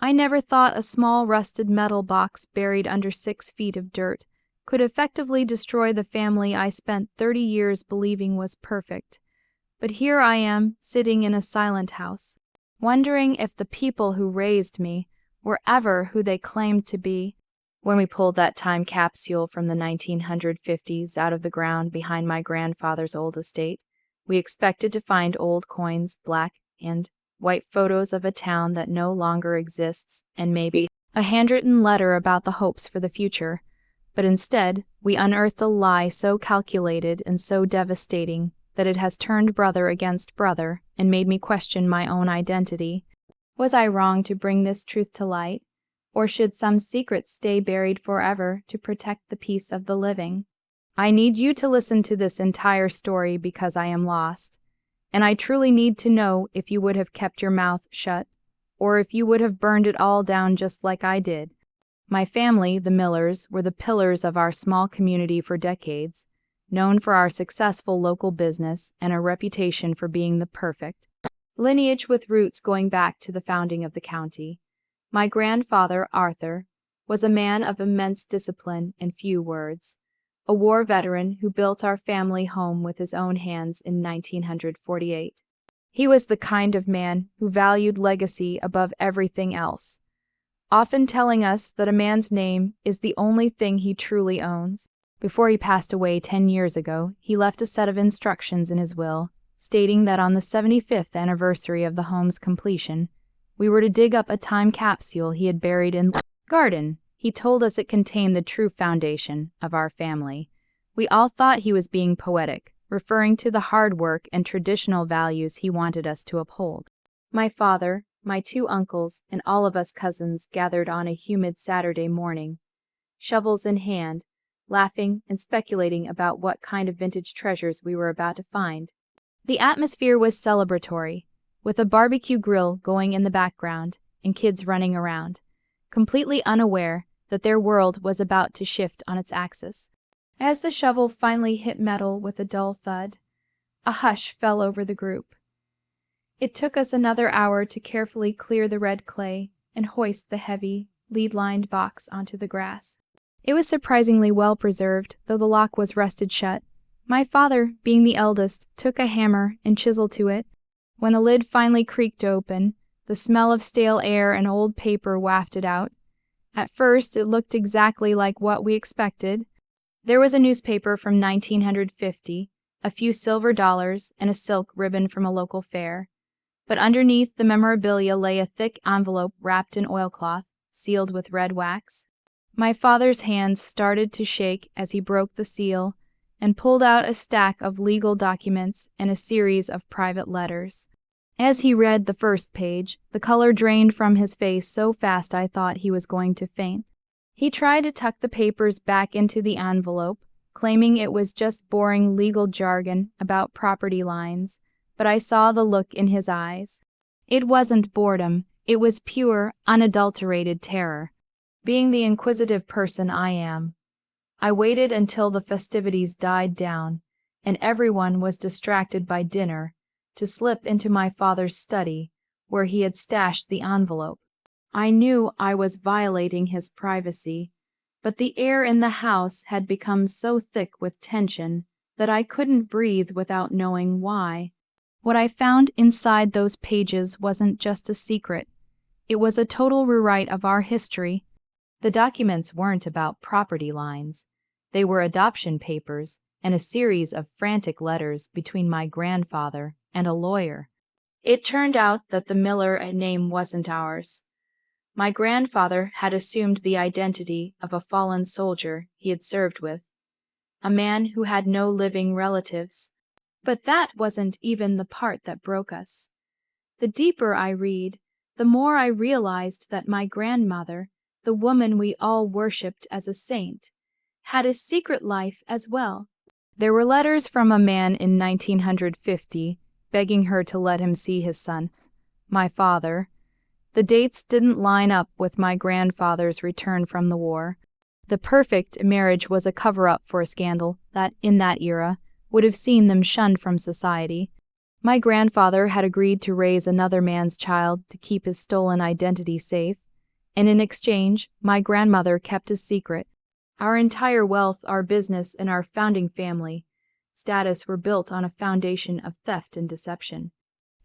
I never thought a small rusted metal box buried under 6 feet of dirt could effectively destroy the family I spent 30 years believing was perfect. But here I am, sitting in a silent house, wondering if the people who raised me were ever who they claimed to be. When we pulled that time capsule from the 1950s out of the ground behind my grandfather's old estate, we expected to find old coins, black and white photos of a town that no longer exists, and maybe a handwritten letter about the hopes for the future. But instead, we unearthed a lie so calculated and so devastating that it has turned brother against brother and made me question my own identity. Was I wrong to bring this truth to light? Or should some secrets stay buried forever to protect the peace of the living? I need you to listen to this entire story because I am lost. And I truly need to know if you would have kept your mouth shut, or if you would have burned it all down just like I did. My family, the Millers, were the pillars of our small community for decades, known for our successful local business and a reputation for being the perfect lineage with roots going back to the founding of the county. My grandfather, Arthur, was a man of immense discipline and few words, a war veteran who built our family home with his own hands in 1948. He was the kind of man who valued legacy above everything else, often telling us that a man's name is the only thing he truly owns. Before he passed away 10 years ago, he left a set of instructions in his will, stating that on the 75th anniversary of the home's completion, we were to dig up a time capsule he had buried in the garden. He told us it contained the true foundation of our family. We all thought he was being poetic, referring to the hard work and traditional values he wanted us to uphold. My father, my 2 uncles, and all of us cousins gathered on a humid Saturday morning, shovels in hand, laughing and speculating about what kind of vintage treasures we were about to find. The atmosphere was celebratory, with a barbecue grill going in the background and kids running around, completely unaware that their world was about to shift on its axis. As the shovel finally hit metal with a dull thud, a hush fell over the group. It took us another hour to carefully clear the red clay and hoist the heavy, lead-lined box onto the grass. It was surprisingly well preserved, though the lock was rusted shut. My father, being the eldest, took a hammer and chisel to it. When the lid finally creaked open, the smell of stale air and old paper wafted out. At first, it looked exactly like what we expected. There was a newspaper from 1950, a few silver dollars, and a silk ribbon from a local fair. But underneath the memorabilia lay a thick envelope wrapped in oilcloth, sealed with red wax. My father's hands started to shake as he broke the seal and pulled out a stack of legal documents and a series of private letters. As he read the first page, the color drained from his face so fast I thought he was going to faint. He tried to tuck the papers back into the envelope, claiming it was just boring legal jargon about property lines, but I saw the look in his eyes. It wasn't boredom, it was pure, unadulterated terror. Being the inquisitive person I am, I waited until the festivities died down and everyone was distracted by dinner to slip into my father's study, where he had stashed the envelope. I knew I was violating his privacy, but the air in the house had become so thick with tension that I couldn't breathe without knowing why. What I found inside those pages wasn't just a secret. It was a total rewrite of our history. The documents weren't about property lines. They were adoption papers and a series of frantic letters between my grandfather and a lawyer. It turned out that the Miller name wasn't ours. My grandfather had assumed the identity of a fallen soldier he had served with, a man who had no living relatives. But that wasn't even the part that broke us. The deeper I read, the more I realized that my grandmother, the woman we all worshipped as a saint, had a secret life as well. There were letters from a man in 1950 begging her to let him see his son, my father. The dates didn't line up with my grandfather's return from the war. The perfect marriage was a cover-up for a scandal that, in that era, would have seen them shunned from society. My grandfather had agreed to raise another man's child to keep his stolen identity safe, and in exchange, my grandmother kept a secret. Our entire wealth, our business, and our founding family status were built on a foundation of theft and deception.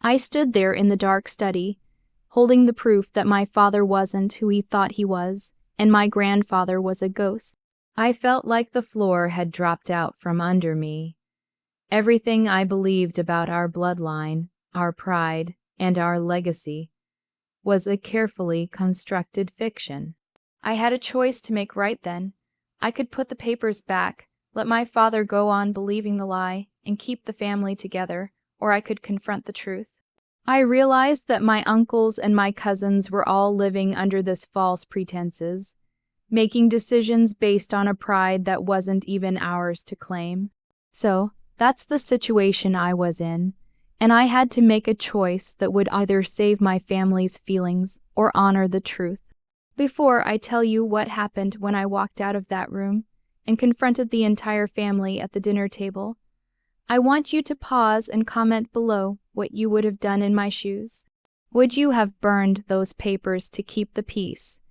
I stood there in the dark study, holding the proof that my father wasn't who he thought he was, and my grandfather was a ghost. I felt like the floor had dropped out from under me. Everything I believed about our bloodline, our pride, and our legacy was a carefully constructed fiction. I had a choice to make right then. I could put the papers back, let my father go on believing the lie, and keep the family together, or I could confront the truth. I realized that my uncles and my cousins were all living under this false pretenses, making decisions based on a pride that wasn't even ours to claim. So, that's the situation I was in, and I had to make a choice that would either save my family's feelings or honor the truth. Before I tell you what happened when I walked out of that room and confronted the entire family at the dinner table, I want you to pause and comment below what you would have done in my shoes. Would you have burned those papers to keep the peace?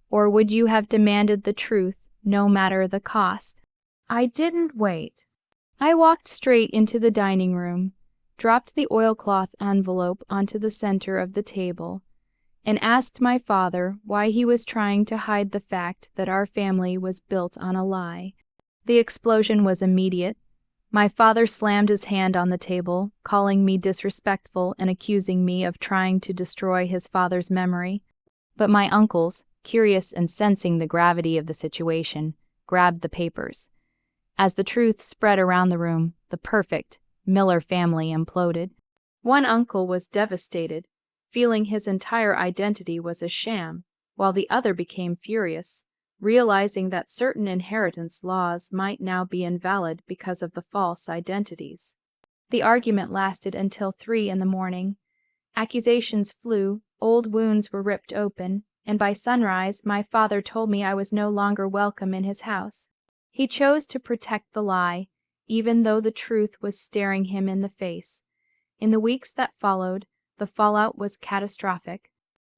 Or would you have demanded the truth no matter the cost? I didn't wait. I walked straight into the dining room, dropped the oilcloth envelope onto the center of the table, and asked my father why he was trying to hide the fact that our family was built on a lie. The explosion was immediate. My father slammed his hand on the table, calling me disrespectful and accusing me of trying to destroy his father's memory. But my uncles, curious and sensing the gravity of the situation, grabbed the papers. As the truth spread around the room, the perfect Miller family imploded. One uncle was devastated, feeling his entire identity was a sham, while the other became furious, realizing that certain inheritance laws might now be invalid because of the false identities. The argument lasted until 3 a.m. Accusations flew, old wounds were ripped open, and by sunrise my father told me I was no longer welcome in his house. He chose to protect the lie, even though the truth was staring him in the face. In the weeks that followed, the fallout was catastrophic.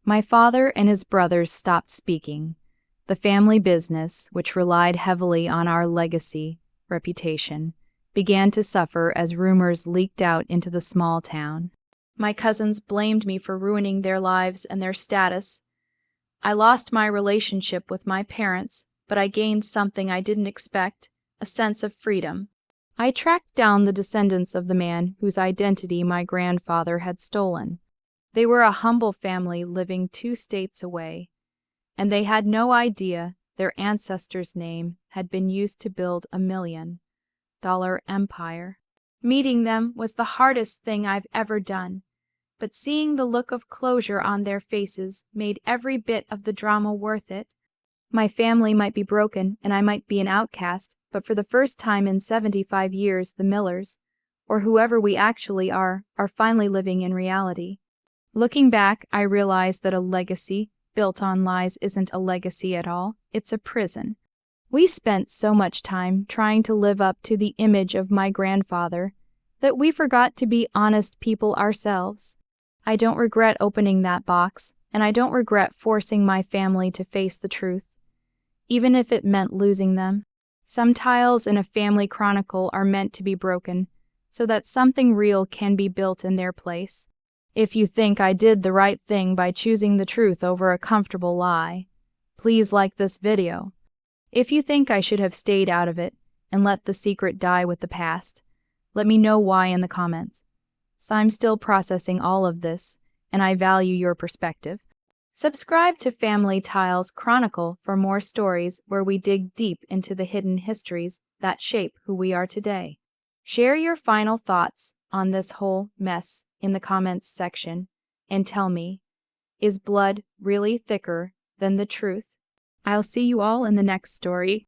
My father and his brothers stopped speaking. The family business, which relied heavily on our legacy, reputation, began to suffer as rumors leaked out into the small town. My cousins blamed me for ruining their lives and their status. I lost my relationship with my parents, but I gained something I didn't expect, a sense of freedom. I tracked down the descendants of the man whose identity my grandfather had stolen. They were a humble family living 2 states away, and they had no idea their ancestor's name had been used to build $1 million empire. Meeting them was the hardest thing I've ever done, but seeing the look of closure on their faces made every bit of the drama worth it. My family might be broken and I might be an outcast, but for the first time in 75 years, the Millers, or whoever we actually are finally living in reality. Looking back, I realized that a legacy built on lies isn't a legacy at all, it's a prison. We spent so much time trying to live up to the image of my grandfather that we forgot to be honest people ourselves. I don't regret opening that box, and I don't regret forcing my family to face the truth, even if it meant losing them. Some tiles in a family chronicle are meant to be broken, so that something real can be built in their place. If you think I did the right thing by choosing the truth over a comfortable lie, please like this video. If you think I should have stayed out of it and let the secret die with the past, let me know why in the comments. So I'm still processing all of this, and I value your perspective. Subscribe to Family Tiles Chronicle for more stories where we dig deep into the hidden histories that shape who we are today. Share your final thoughts on this whole mess in the comments section, and tell me, is blood really thicker than the truth? I'll see you all in the next story.